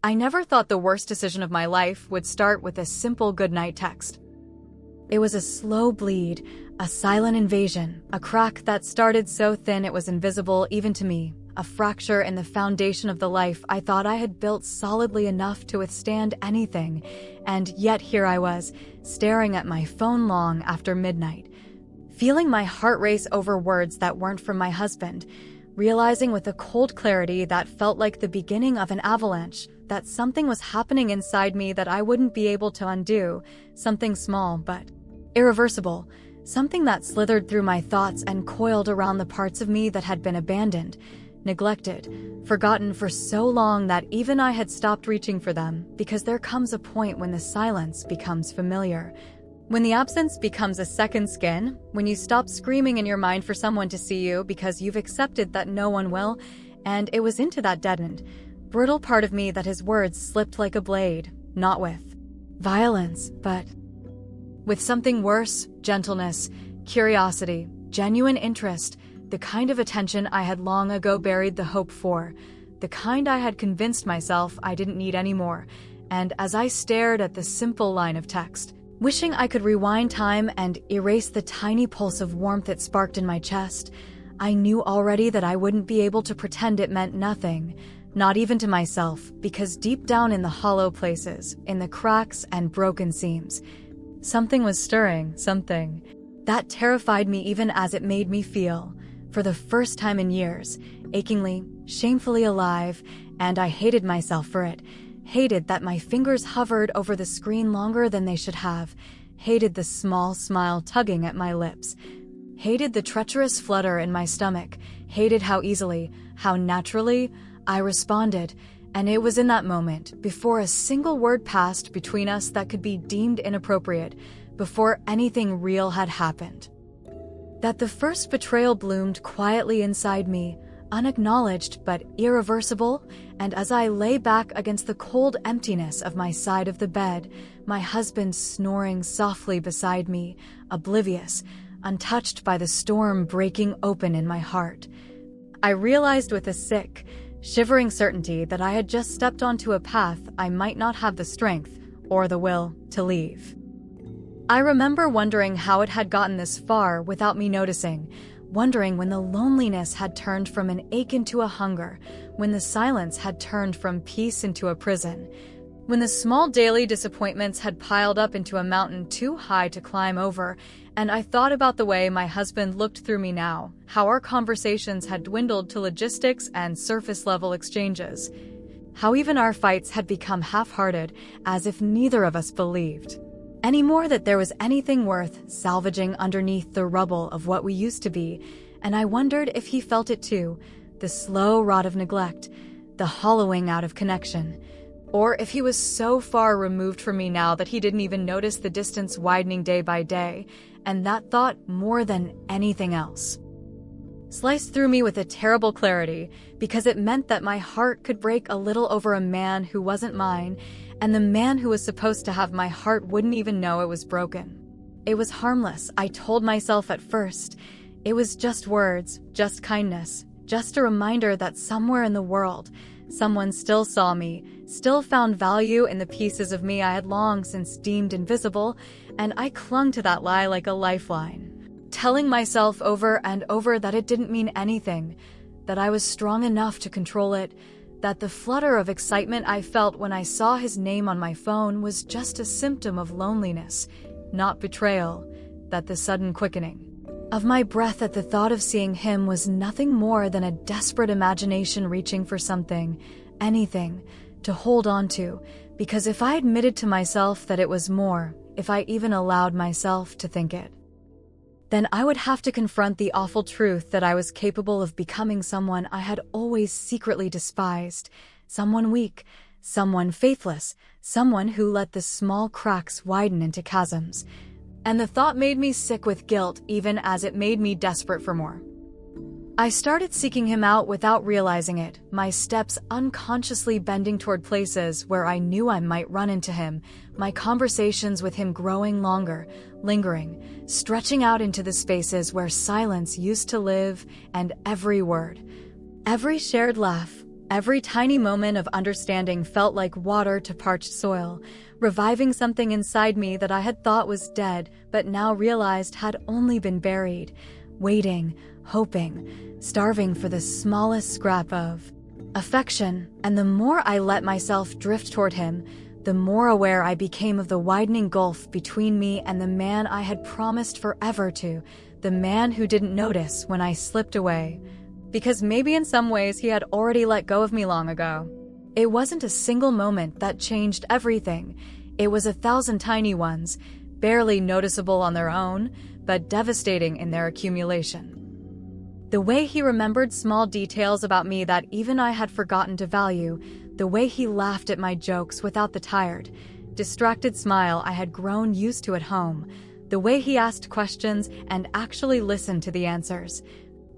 I never thought the worst decision of my life would start with a simple goodnight text. It was a slow bleed, a silent invasion, a crack that started so thin it was invisible even to me, a fracture in the foundation of the life I thought I had built solidly enough to withstand anything, and yet here I was, staring at my phone long after midnight, feeling my heart race over words that weren't from my husband, realizing with a cold clarity that felt like the beginning of an avalanche that something was happening inside me that I wouldn't be able to undo, something small but irreversible, something that slithered through my thoughts and coiled around the parts of me that had been abandoned, neglected, forgotten for so long that even I had stopped reaching for them, because there comes a point when the silence becomes familiar. When the absence becomes a second skin, when you stop screaming in your mind for someone to see you because you've accepted that no one will, and it was into that deadened, brittle part of me that his words slipped like a blade, not with violence, but with something worse, gentleness, curiosity, genuine interest, the kind of attention I had long ago buried the hope for, the kind I had convinced myself I didn't need anymore. And as I stared at the simple line of text, wishing I could rewind time and erase the tiny pulse of warmth it sparked in my chest, I knew already that I wouldn't be able to pretend it meant nothing, not even to myself, because deep down in the hollow places, in the cracks and broken seams, something was stirring, something that terrified me even as it made me feel, for the first time in years, achingly, shamefully alive, and I hated myself for it. Hated that my fingers hovered over the screen longer than they should have. Hated the small smile tugging at my lips. Hated the treacherous flutter in my stomach. Hated how easily, how naturally, I responded. And it was in that moment, before a single word passed between us that could be deemed inappropriate, before anything real had happened, that the first betrayal bloomed quietly inside me, unacknowledged but irreversible, and as I lay back against the cold emptiness of my side of the bed, my husband snoring softly beside me, oblivious, untouched by the storm breaking open in my heart, I realized with a sick, shivering certainty that I had just stepped onto a path I might not have the strength or the will to leave. I remember wondering how it had gotten this far without me noticing, wondering when the loneliness had turned from an ache into a hunger, when the silence had turned from peace into a prison, when the small daily disappointments had piled up into a mountain too high to climb over, and I thought about the way my husband looked through me now, how our conversations had dwindled to logistics and surface-level exchanges, how even our fights had become half-hearted, as if neither of us believed anymore that there was anything worth salvaging underneath the rubble of what we used to be, and I wondered if he felt it too, the slow rot of neglect, the hollowing out of connection, or if he was so far removed from me now that he didn't even notice the distance widening day by day, and that thought, more than anything else, sliced through me with a terrible clarity, because it meant that my heart could break a little over a man who wasn't mine, and the man who was supposed to have my heart wouldn't even know it was broken. It was harmless, I told myself at first. It was just words, just kindness, just a reminder that somewhere in the world, someone still saw me, still found value in the pieces of me I had long since deemed invisible, and I clung to that lie like a lifeline, telling myself over and over that it didn't mean anything, that I was strong enough to control it, that the flutter of excitement I felt when I saw his name on my phone was just a symptom of loneliness, not betrayal, that the sudden quickening of my breath at the thought of seeing him was nothing more than a desperate imagination reaching for something, anything, to hold on to, because if I admitted to myself that it was more, if I even allowed myself to think it, then I would have to confront the awful truth that I was capable of becoming someone I had always secretly despised, someone weak, someone faithless, someone who let the small cracks widen into chasms. And the thought made me sick with guilt even as it made me desperate for more. I started seeking him out without realizing it, my steps unconsciously bending toward places where I knew I might run into him, my conversations with him growing longer, lingering, stretching out into the spaces where silence used to live, and every word, every shared laugh, Every tiny moment of understanding felt like water to parched soil, reviving something inside me that I had thought was dead but now realized had only been buried, waiting, hoping, starving for the smallest scrap of affection. And the more I let myself drift toward him, the more aware I became of the widening gulf between me and the man I had promised forever to, the man who didn't notice when I slipped away. Because maybe in some ways he had already let go of me long ago. It wasn't a single moment that changed everything. It was 1,000 tiny ones, barely noticeable on their own, but devastating in their accumulation. The way he remembered small details about me that even I had forgotten to value, the way he laughed at my jokes without the tired, distracted smile I had grown used to at home, the way he asked questions and actually listened to the answers,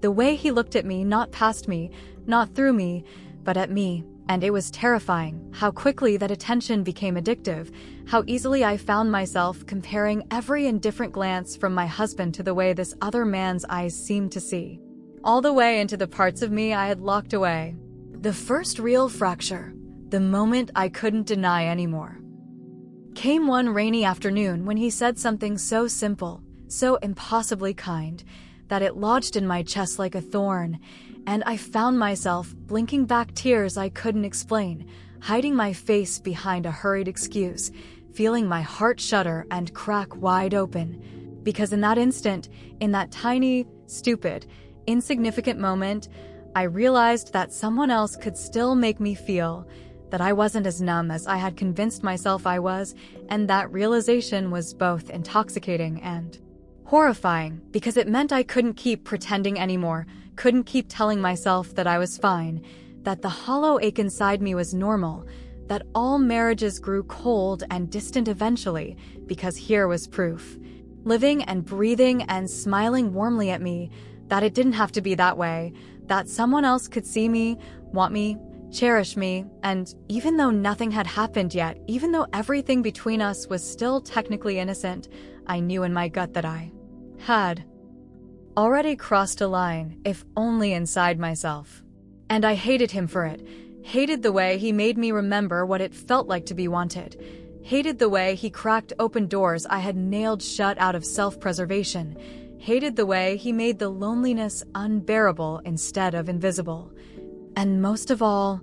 the way he looked at me, not past me, not through me, but at me. And it was terrifying how quickly that attention became addictive, how easily I found myself comparing every indifferent glance from my husband to the way this other man's eyes seemed to see, all the way into the parts of me I had locked away. The first real fracture, the moment I couldn't deny anymore, came one rainy afternoon when he said something so simple, so impossibly kind, that it lodged in my chest like a thorn, and I found myself blinking back tears I couldn't explain, hiding my face behind a hurried excuse, feeling my heart shudder and crack wide open. Because in that instant, in that tiny, stupid, insignificant moment, I realized that someone else could still make me feel, that I wasn't as numb as I had convinced myself I was, and that realization was both intoxicating and horrifying, because it meant I couldn't keep pretending anymore, couldn't keep telling myself that I was fine, that the hollow ache inside me was normal, that all marriages grew cold and distant eventually, because here was proof, living and breathing and smiling warmly at me, that it didn't have to be that way, that someone else could see me, want me, cherish me, and even though nothing had happened yet, even though everything between us was still technically innocent, I knew in my gut that I had already crossed a line, if only inside myself. And I hated him for it, hated the way he made me remember what it felt like to be wanted, hated the way he cracked open doors I had nailed shut out of self-preservation, hated the way he made the loneliness unbearable instead of invisible. And most of all,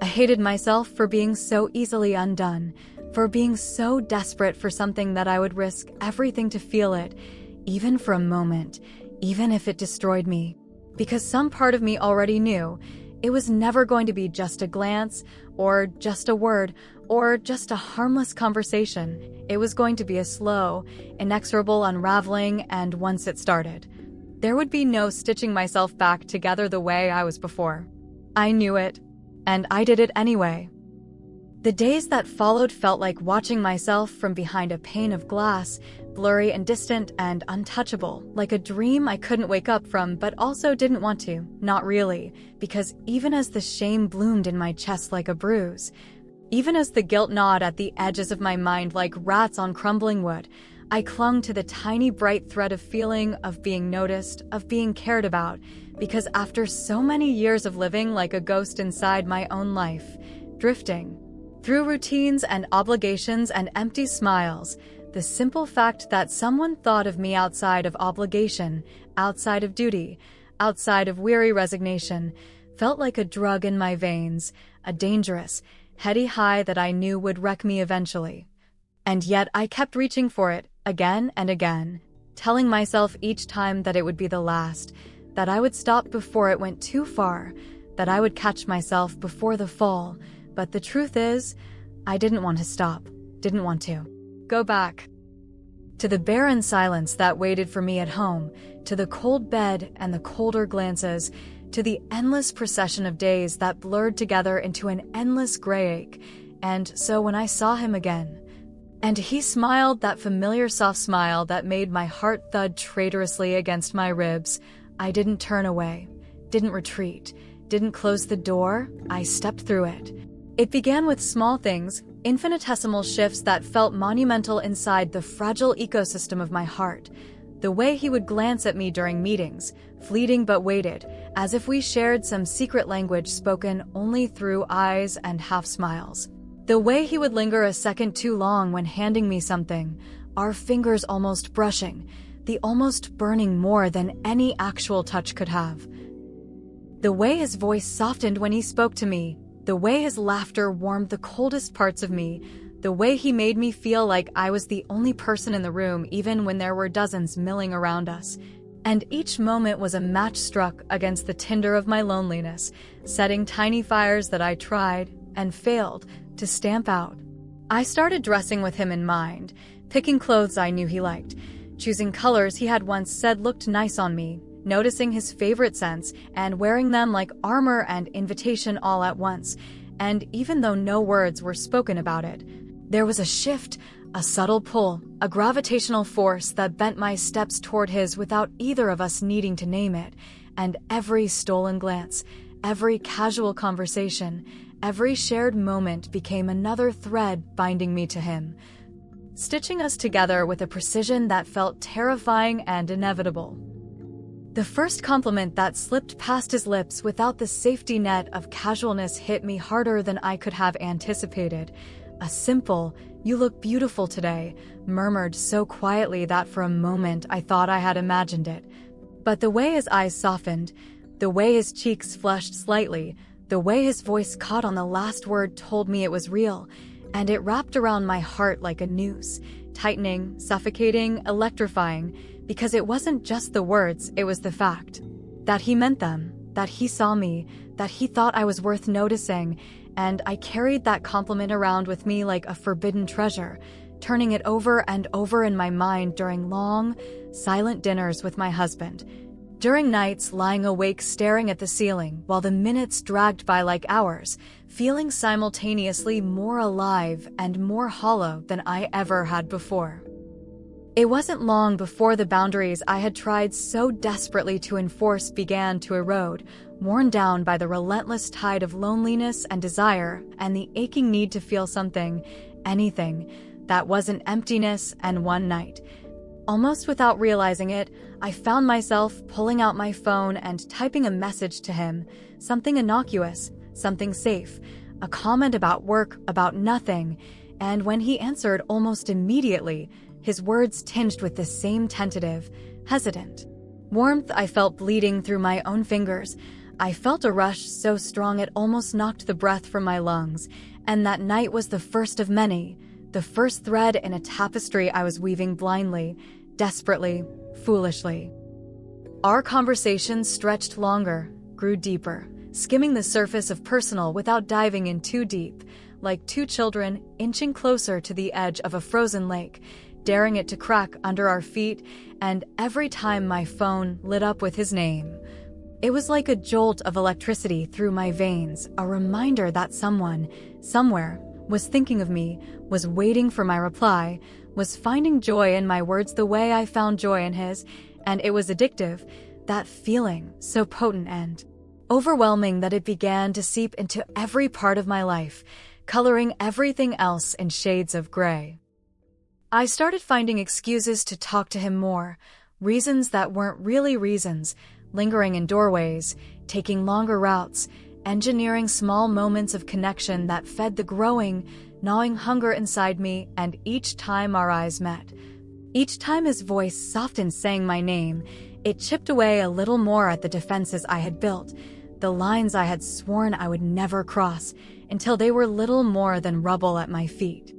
I hated myself for being so easily undone, for being so desperate for something that I would risk everything to feel it, even for a moment, even if it destroyed me. Because some part of me already knew it was never going to be just a glance, or just a word, or just a harmless conversation. It was going to be a slow, inexorable unraveling, and once it started, there would be no stitching myself back together the way I was before. I knew it, and I did it anyway. The days that followed felt like watching myself from behind a pane of glass, blurry and distant and untouchable, like a dream I couldn't wake up from but also didn't want to, not really, because even as the shame bloomed in my chest like a bruise, even as the guilt gnawed at the edges of my mind like rats on crumbling wood, I clung to the tiny bright thread of feeling, of being noticed, of being cared about, because after so many years of living like a ghost inside my own life, drifting through routines and obligations and empty smiles, the simple fact that someone thought of me outside of obligation, outside of duty, outside of weary resignation, felt like a drug in my veins, a dangerous, heady high that I knew would wreck me eventually. And yet I kept reaching for it, again and again, telling myself each time that it would be the last, that I would stop before it went too far, that I would catch myself before the fall. But the truth is, I didn't want to stop, didn't want to go back to the barren silence that waited for me at home, to the cold bed and the colder glances, to the endless procession of days that blurred together into an endless gray ache. And so when I saw him again, and he smiled that familiar soft smile that made my heart thud traitorously against my ribs, I didn't turn away, didn't retreat, didn't close the door, I stepped through it. It began with small things, infinitesimal shifts that felt monumental inside the fragile ecosystem of my heart. The way he would glance at me during meetings, fleeting but weighted, as if we shared some secret language spoken only through eyes and half smiles. The way he would linger a second too long when handing me something, our fingers almost brushing, the almost burning more than any actual touch could have. The way his voice softened when he spoke to me, the way his laughter warmed the coldest parts of me, the way he made me feel like I was the only person in the room even when there were dozens milling around us. And each moment was a match struck against the tinder of my loneliness, setting tiny fires that I tried, and failed, to stamp out. I started dressing with him in mind, picking clothes I knew he liked, choosing colors he had once said looked nice on me, noticing his favorite scents, and wearing them like armor and invitation all at once. And even though no words were spoken about it, there was a shift, a subtle pull, a gravitational force that bent my steps toward his without either of us needing to name it, and every stolen glance, every casual conversation, every shared moment became another thread binding me to him, stitching us together with a precision that felt terrifying and inevitable. The first compliment that slipped past his lips without the safety net of casualness hit me harder than I could have anticipated. A simple, "You look beautiful today," murmured so quietly that for a moment I thought I had imagined it. But the way his eyes softened, the way his cheeks flushed slightly, the way his voice caught on the last word told me it was real, and it wrapped around my heart like a noose, tightening, suffocating, electrifying, because it wasn't just the words, it was the fact that he meant them, that he saw me, that he thought I was worth noticing, and I carried that compliment around with me like a forbidden treasure, turning it over and over in my mind during long, silent dinners with my husband, during nights lying awake staring at the ceiling while the minutes dragged by like hours, feeling simultaneously more alive and more hollow than I ever had before. It wasn't long before the boundaries I had tried so desperately to enforce began to erode, worn down by the relentless tide of loneliness and desire and the aching need to feel something, anything, that wasn't emptiness and one night. Almost without realizing it, I found myself pulling out my phone and typing a message to him, something innocuous, something safe, a comment about work, about nothing, and when he answered almost immediately, his words tinged with the same tentative, hesitant warmth I felt bleeding through my own fingers. I felt a rush so strong it almost knocked the breath from my lungs, and that night was the first of many, the first thread in a tapestry I was weaving blindly, desperately, foolishly. Our conversations stretched longer, grew deeper, skimming the surface of personal without diving in too deep, like two children inching closer to the edge of a frozen lake, daring it to crack under our feet, and every time my phone lit up with his name, it was like a jolt of electricity through my veins, a reminder that someone, somewhere, was thinking of me, was waiting for my reply, was finding joy in my words the way I found joy in his, and it was addictive, that feeling so potent and overwhelming that it began to seep into every part of my life, coloring everything else in shades of gray. I started finding excuses to talk to him more, reasons that weren't really reasons, lingering in doorways, taking longer routes, engineering small moments of connection that fed the growing, gnawing hunger inside me, and each time our eyes met, each time his voice softened saying my name, it chipped away a little more at the defenses I had built, the lines I had sworn I would never cross, until they were little more than rubble at my feet.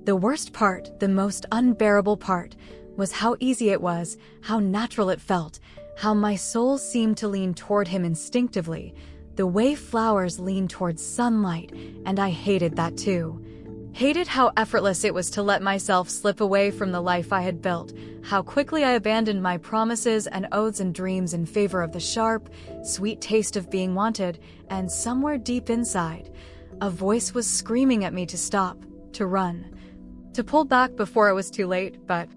The worst part, the most unbearable part, was how easy it was, how natural it felt, how my soul seemed to lean toward him instinctively, the way flowers lean towards sunlight, and I hated that too. Hated how effortless it was to let myself slip away from the life I had built, how quickly I abandoned my promises and oaths and dreams in favor of the sharp, sweet taste of being wanted, and somewhere deep inside, a voice was screaming at me to stop, to run, to pull back before it was too late, but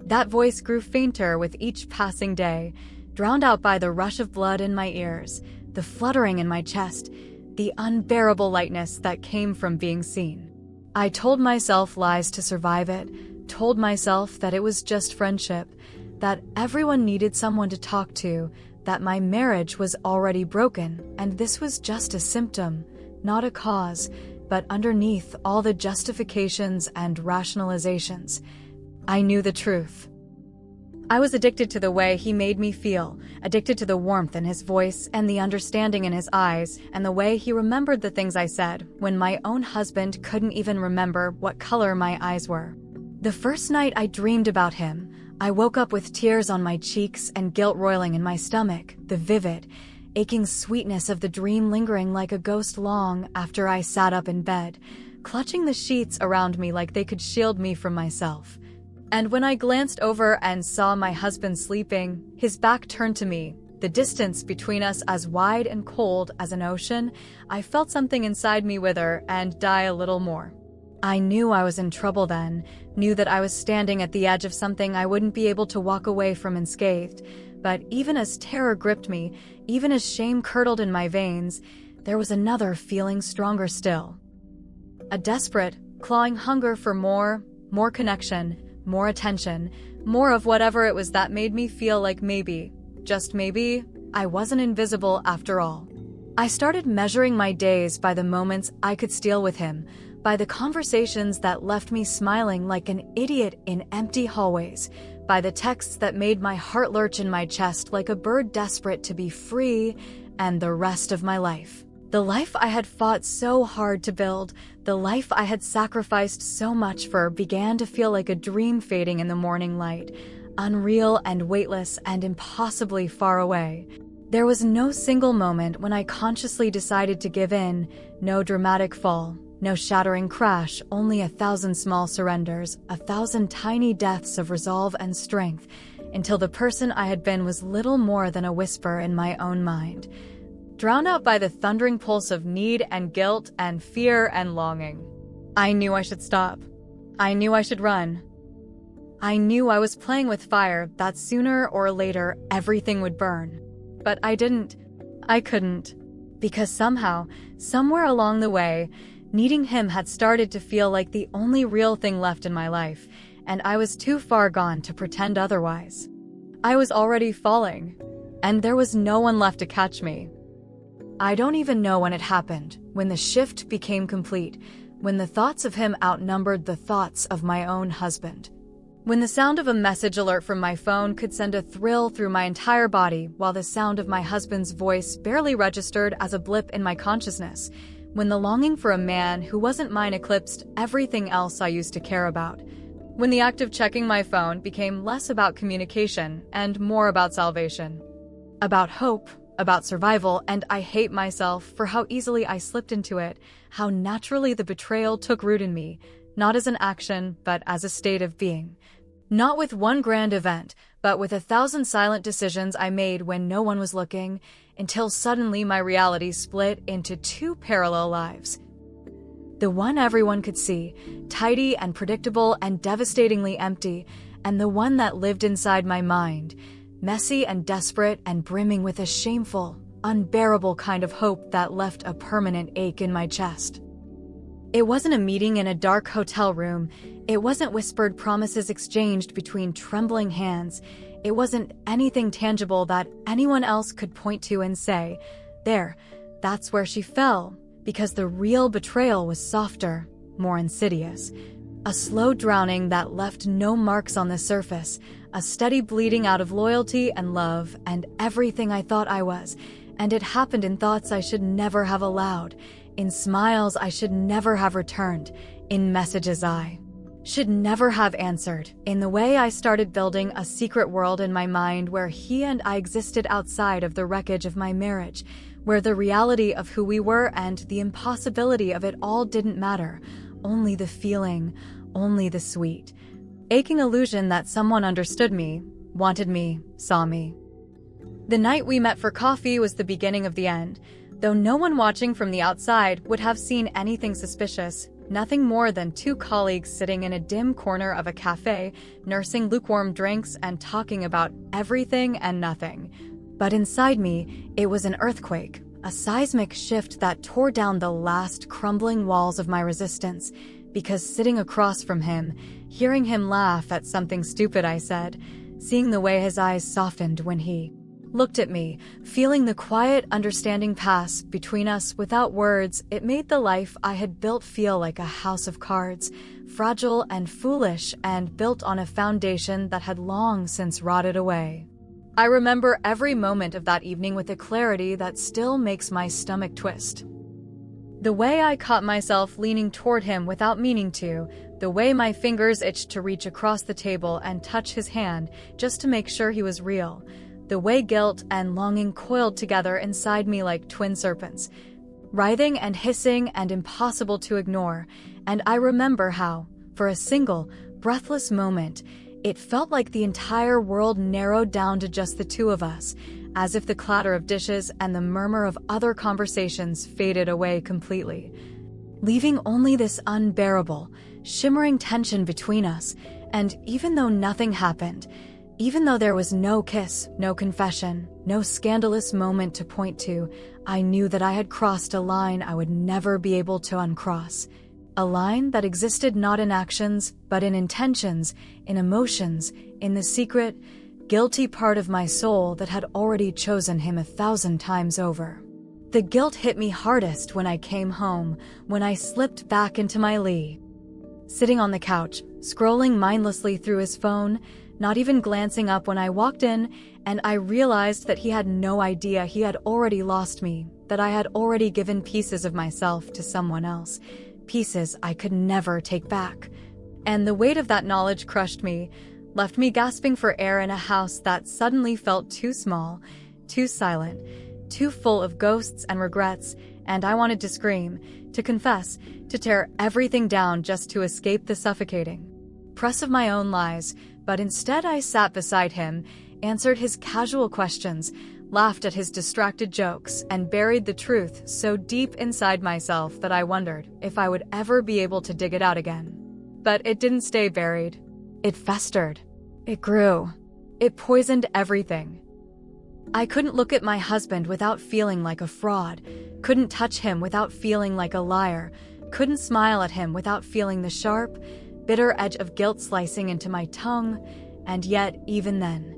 that voice grew fainter with each passing day, drowned out by the rush of blood in my ears, the fluttering in my chest, the unbearable lightness that came from being seen. I told myself lies to survive it, told myself that it was just friendship, that everyone needed someone to talk to, that my marriage was already broken, and this was just a symptom, not a cause, but underneath all the justifications and rationalizations, I knew the truth. I was addicted to the way he made me feel, addicted to the warmth in his voice and the understanding in his eyes, and the way he remembered the things I said when my own husband couldn't even remember what color my eyes were. The first night I dreamed about him, I woke up with tears on my cheeks and guilt roiling in my stomach, the vivid, aching sweetness of the dream lingering like a ghost long after I sat up in bed, clutching the sheets around me like they could shield me from myself. And when I glanced over and saw my husband sleeping, his back turned to me, the distance between us as wide and cold as an ocean, I felt something inside me wither and die a little more. I knew I was in trouble then, knew that I was standing at the edge of something I wouldn't be able to walk away from unscathed. But even as terror gripped me, even as shame curdled in my veins, there was another feeling stronger still. A desperate, clawing hunger for more connection, more attention, more of whatever it was that made me feel like maybe, just maybe, I wasn't invisible after all. I started measuring my days by the moments I could steal with him, by the conversations that left me smiling like an idiot in empty hallways, by the texts that made my heart lurch in my chest like a bird desperate to be free, and the rest of my life. The life I had fought so hard to build, the life I had sacrificed so much for, began to feel like a dream fading in the morning light, unreal and weightless and impossibly far away. There was no single moment when I consciously decided to give in, no dramatic fall, no shattering crash, only 1,000 small surrenders, 1,000 tiny deaths of resolve and strength, until the person I had been was little more than a whisper in my own mind, drowned out by the thundering pulse of need and guilt and fear and longing. I knew I should stop. I knew I should run. I knew I was playing with fire, that sooner or later everything would burn. But I didn't. I couldn't. Because somehow, somewhere along the way, needing him had started to feel like the only real thing left in my life, and I was too far gone to pretend otherwise. I was already falling, and there was no one left to catch me. I don't even know when it happened, when the shift became complete, when the thoughts of him outnumbered the thoughts of my own husband. When the sound of a message alert from my phone could send a thrill through my entire body, while the sound of my husband's voice barely registered as a blip in my consciousness. When the longing for a man who wasn't mine eclipsed everything else I used to care about. When the act of checking my phone became less about communication and more about salvation. About hope, about survival, and I hate myself for how easily I slipped into it, how naturally the betrayal took root in me, not as an action, but as a state of being. Not with one grand event, but with 1,000 silent decisions I made when no one was looking, until suddenly my reality split into two parallel lives. The one everyone could see, tidy and predictable and devastatingly empty, and the one that lived inside my mind, messy and desperate and brimming with a shameful, unbearable kind of hope that left a permanent ache in my chest. It wasn't a meeting in a dark hotel room. It wasn't whispered promises exchanged between trembling hands. It wasn't anything tangible that anyone else could point to and say, "There, that's where she fell," because the real betrayal was softer, more insidious. A slow drowning that left no marks on the surface, a steady bleeding out of loyalty and love and everything I thought I was, and it happened in thoughts I should never have allowed, in smiles I should never have returned, in messages I should never have answered, in the way I started building a secret world in my mind where he and I existed outside of the wreckage of my marriage, where the reality of who we were and the impossibility of it all didn't matter, only the feeling, only the sweet, aching illusion that someone understood me, wanted me, saw me. The night we met for coffee was the beginning of the end, though no one watching from the outside would have seen anything suspicious. Nothing more than two colleagues sitting in a dim corner of a cafe, nursing lukewarm drinks and talking about everything and nothing. But inside me, it was an earthquake, a seismic shift that tore down the last crumbling walls of my resistance, because sitting across from him, hearing him laugh at something stupid I said, seeing the way his eyes softened when he looked at me, feeling the quiet understanding pass between us without words. It made the life I had built feel like a house of cards, fragile and foolish and built on a foundation that had long since rotted away. I remember every moment of that evening with a clarity that still makes my stomach twist. The way I caught myself leaning toward him without meaning to, the way my fingers itched to reach across the table and touch his hand just to make sure he was real, the way guilt and longing coiled together inside me like twin serpents, writhing and hissing and impossible to ignore. And I remember how, for a single, breathless moment, it felt like the entire world narrowed down to just the two of us, as if the clatter of dishes and the murmur of other conversations faded away completely, leaving only this unbearable, shimmering tension between us. And even though nothing happened, even though there was no kiss, no confession, no scandalous moment to point to, I knew that I had crossed a line I would never be able to uncross. A line that existed not in actions, but in intentions, in emotions, in the secret, guilty part of my soul that had already chosen him 1,000 times over. The guilt hit me hardest when I came home, when I slipped back into my Lee. Sitting on the couch, scrolling mindlessly through his phone, not even glancing up when I walked in, and I realized that he had no idea he had already lost me, that I had already given pieces of myself to someone else, pieces I could never take back. And the weight of that knowledge crushed me, left me gasping for air in a house that suddenly felt too small, too silent, too full of ghosts and regrets, and I wanted to scream, to confess, to tear everything down just to escape the suffocating press of my own lies. But instead I sat beside him, answered his casual questions, laughed at his distracted jokes, and buried the truth so deep inside myself that I wondered if I would ever be able to dig it out again. But it didn't stay buried. It festered. It grew. It poisoned everything. I couldn't look at my husband without feeling like a fraud, couldn't touch him without feeling like a liar, couldn't smile at him without feeling the sharp, bitter edge of guilt slicing into my tongue. And yet, even then,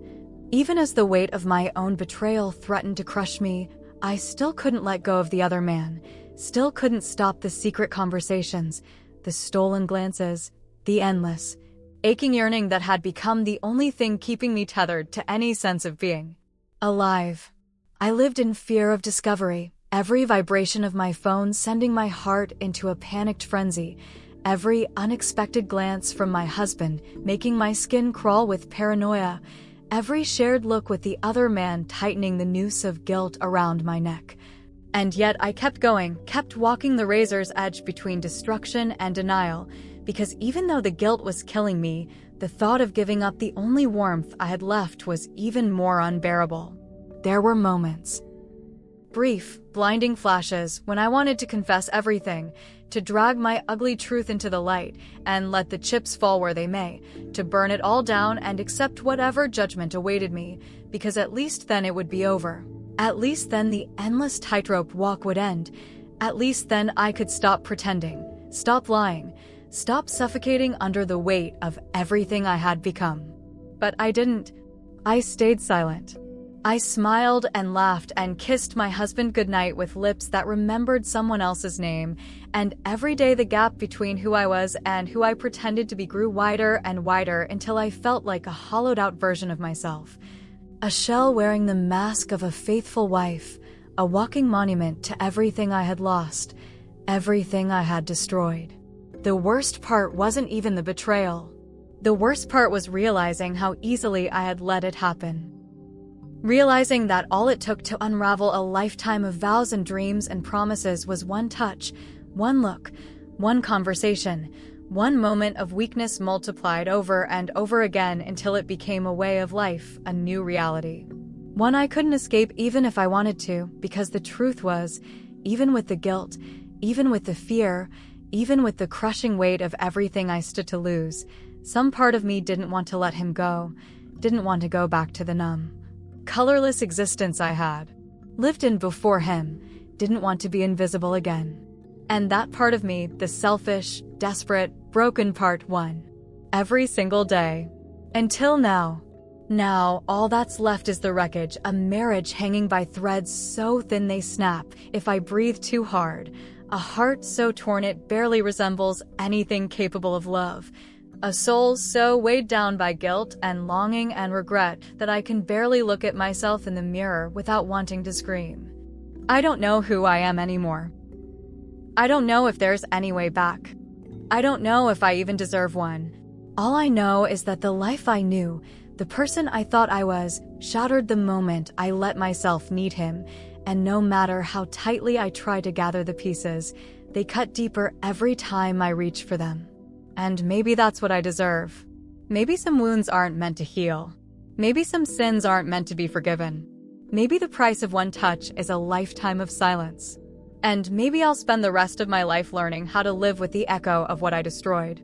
even as the weight of my own betrayal threatened to crush me, I still couldn't let go of the other man, still couldn't stop the secret conversations, the stolen glances, the endless, aching yearning that had become the only thing keeping me tethered to any sense of being alive. I lived in fear of discovery, every vibration of my phone sending my heart into a panicked frenzy, every unexpected glance from my husband making my skin crawl with paranoia, every shared look with the other man tightening the noose of guilt around my neck. And yet I kept going, kept walking the razor's edge between destruction and denial, because even though the guilt was killing me, the thought of giving up the only warmth I had left was even more unbearable. There were moments, brief, blinding flashes, when I wanted to confess everything, to drag my ugly truth into the light and let the chips fall where they may, to burn it all down and accept whatever judgment awaited me, because at least then it would be over. At least then the endless tightrope walk would end. At least then I could stop pretending, stop lying, stop suffocating under the weight of everything I had become. But I didn't. I stayed silent. I smiled and laughed and kissed my husband goodnight with lips that remembered someone else's name, and every day the gap between who I was and who I pretended to be grew wider and wider until I felt like a hollowed-out version of myself. A shell wearing the mask of a faithful wife, a walking monument to everything I had lost, everything I had destroyed. The worst part wasn't even the betrayal. The worst part was realizing how easily I had let it happen. Realizing that all it took to unravel a lifetime of vows and dreams and promises was one touch, one look, one conversation, one moment of weakness multiplied over and over again until it became a way of life, a new reality. One I couldn't escape even if I wanted to, because the truth was, even with the guilt, even with the fear, even with the crushing weight of everything I stood to lose, some part of me didn't want to let him go, didn't want to go back to the numb, colorless existence I had lived in before him, didn't want to be invisible again. And that part of me, the selfish, desperate, broken part, won. Every single day. Until now. Now, all that's left is the wreckage, a marriage hanging by threads so thin they snap if I breathe too hard, a heart so torn it barely resembles anything capable of love, a soul so weighed down by guilt and longing and regret that I can barely look at myself in the mirror without wanting to scream. I don't know who I am anymore. I don't know if there's any way back. I don't know if I even deserve one. All I know is that the life I knew, the person I thought I was, shattered the moment I let myself need him, and no matter how tightly I try to gather the pieces, they cut deeper every time I reach for them. And maybe that's what I deserve. Maybe some wounds aren't meant to heal. Maybe some sins aren't meant to be forgiven. Maybe the price of one touch is a lifetime of silence. And maybe I'll spend the rest of my life learning how to live with the echo of what I destroyed.